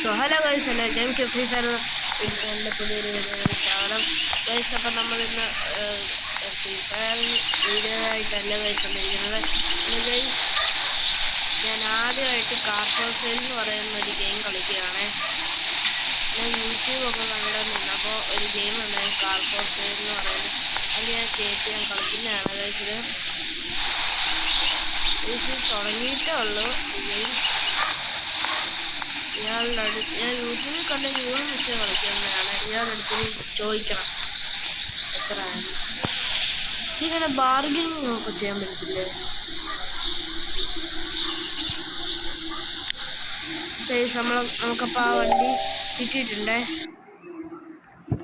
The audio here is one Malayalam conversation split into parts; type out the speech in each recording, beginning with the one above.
സോ ഹലോ ഗൈസ്, അല്ലേ ജെയിംസ് ഫ്രീ ഫയർ എൻ്റെ പുതിയൊരു വീഡിയോയിൽ സ്വാഗതം ഗൈസ്. അപ്പം നമ്മളിന്ന് ഫ്രീ ഫയർ വീഡിയോ ആയിട്ടല്ല ഗൈസ് വന്നിരിക്കുന്നത്. ഗൈസ്, ഞാൻ ആദ്യമായിട്ട് കാർപോസൈൽ എന്ന് പറയുന്ന ഒരു ഗെയിം കളിക്കുകയാണ്. ഞാൻ യൂട്യൂബൊക്കെ കണ്ടുവന്നിരുന്നപ്പോൾ ഒരു ഗെയിം ഉണ്ടായി കാർപോസൈൽ എന്ന് പറയുന്നത്. അത് ഞാൻ കേട്ട് ഞാൻ കളിക്കുന്നതാണ് ഗൈസ്. ഇത് തുടങ്ങിയിട്ടേ ഉള്ളൂ ഗെയിം. ഞാൻ യൂട്യൂബിൽ കണ്ട ഗെയിം വെച്ച് കളിക്കുന്നതാണ്. ഇയാളടുത്ത് ചോദിക്കണം എത്രയാണ്. ഇങ്ങനെ ബാർഗനിങ് ഒക്കെ ചെയ്യാൻ പറ്റത്തില്ലേ ഗൈസ്? നമുക്കപ്പോൾ ആ വണ്ടി കിട്ടിയിട്ടുണ്ടേ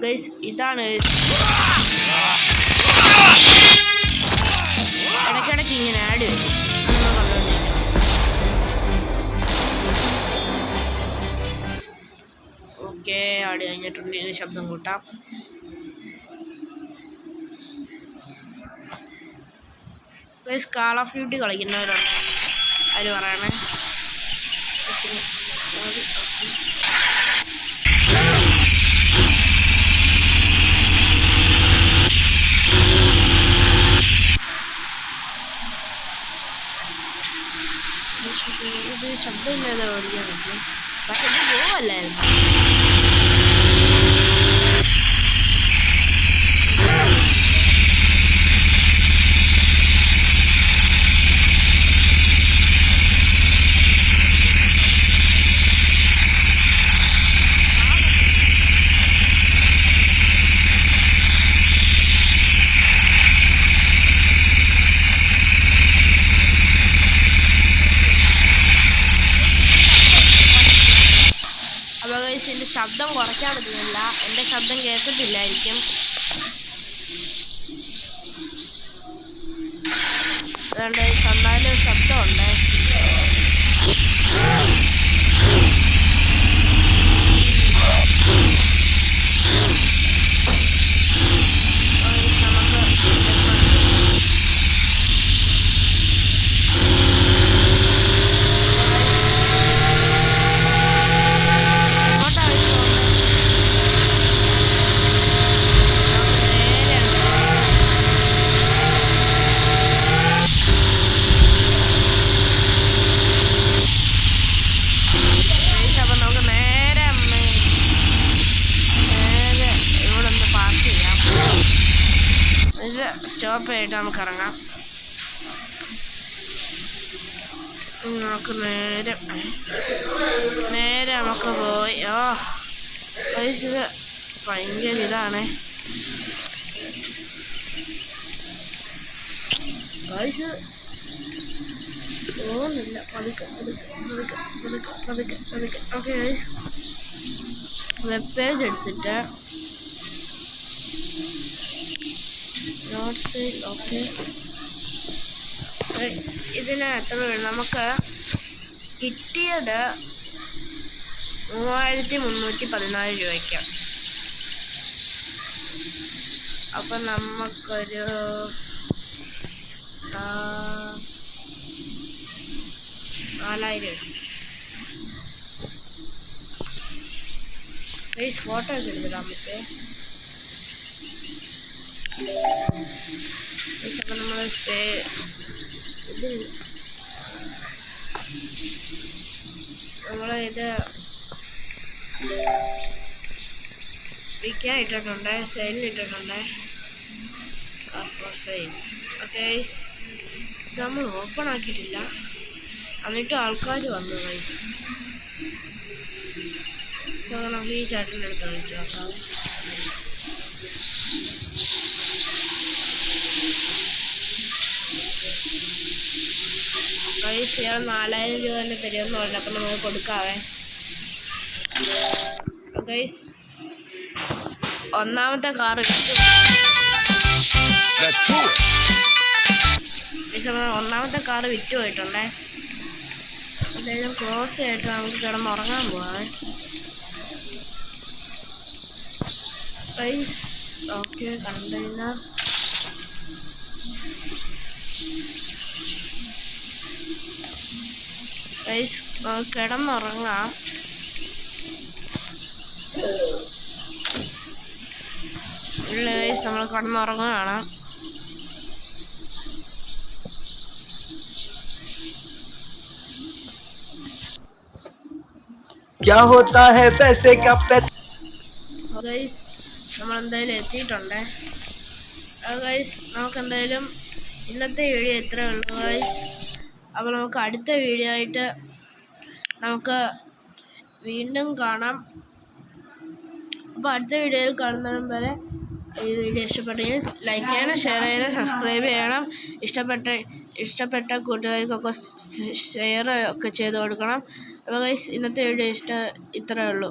ഗൈസ്. ഇതാണ് ഇടയ്ക്കിടയ്ക്ക് ഇങ്ങനെ ആഡ് വരും. ഓക്കെ, ആഡ് കഴിഞ്ഞിട്ടുണ്ട്. ഇനി ശബ്ദം കൂട്ടാം. ഗൈസ്, കാൾ ഓഫ് ഡ്യൂട്ടി കളിക്കുന്നവരുണ്ട് അതിൽ പറയണേ. ഇത് ശബ്ദമില്ലാതെ ഓടിക്കാൻ പറ്റും, പക്ഷെ ഇത് പോവല്ലായിരുന്നു. എൻ്റെ ശബ്ദം കുറയ്ക്കാൻ പറ്റുന്നില്ല, എൻ്റെ ശബ്ദം കേൾക്കത്തില്ലായിരിക്കും. അതുകൊണ്ട് സ്വന്തമായാലും ശബ്ദമുണ്ട്. സ്റ്റോപ്പ് ആയിട്ട് നമുക്ക് ഇറങ്ങാം. നമുക്ക് നേരെ നമുക്ക് പോയി. പൈസ ഭയങ്കര ഇതാണ് പൈസ പോകുന്നില്ല. പതുക്കെ. ഓക്കെ, വെബ് പേജ് എടുത്തിട്ട് നോട്ട്സ്. ഓക്കെ, ഇതിന് എത്ര വേണം? നമുക്ക് കിട്ടിയത് 3314 രൂപയ്ക്ക്. അപ്പം നമുക്കൊരു 4000 ഫോട്ടോ ഒക്കെ എടുത്തിടാൻ പറ്റും. അപ്പം നമ്മൾ ഇത് വിൽക്കാൻ ഇട്ടിട്ടുണ്ട്, സെയിലിട്ടിട്ടുണ്ട്. സെയിൽ. ഓക്കെ, നമ്മൾ ഓപ്പൺ ആക്കിയിട്ടില്ല, എന്നിട്ട് ആൾക്കാർ വന്നു. നമുക്ക് ഈ ചാറ്റിൻ്റെ അടുത്ത് കളിച്ചു നോക്കാം. ഗൈസ്, ഇയാൾ 4000 രൂപ തന്നെ തരുമെന്ന് പറഞ്ഞു. അപ്പം നമുക്ക് കൊടുക്കാവേ ഗൈസ്. ഒന്നാമത്തെ കാറ് വിറ്റു. ഒന്നാമത്തെ കാറ് വിറ്റു പോയിട്ടുണ്ടേ. എന്തായാലും ക്ലോസ് ആയിട്ട് നമുക്ക് കിടന്നുറങ്ങാൻ പോവാം ഗൈസ്. Okay, container. ഗൈസ്, കിടന്നുറങ്ങാം. ഇല്ല ഗൈസ്, നമ്മൾ കിടന്നുറങ്ങുകയാണ്. ഗൈസ് നമ്മളെന്തായാലും എത്തിയിട്ടുണ്ട്. ഗൈസ് നമുക്കെന്തായാലും ഇന്നത്തെ വീഡിയോ ഇത്രയേ ഉള്ളൂ ഗൈസ്. അപ്പോൾ നമുക്ക് അടുത്ത വീഡിയോ ആയിട്ട് നമുക്ക് വീണ്ടും കാണാം. അപ്പോൾ അടുത്ത വീഡിയോയിൽ കാണുന്നതിനും വരെ ഈ വീഡിയോ ഇഷ്ടപ്പെട്ടെങ്കിൽ ലൈക്ക് ചെയ്യണം, ഷെയർ ചെയ്യണം, സബ്സ്ക്രൈബ് ചെയ്യണം. ഇഷ്ടപ്പെട്ട കൂട്ടുകാർക്കൊക്കെ ഷെയർ ഒക്കെ ചെയ്ത് കൊടുക്കണം. അപ്പോൾ ഗൈസ് ഇന്നത്തെ വീഡിയോ ഇത്രയേ ഉള്ളൂ.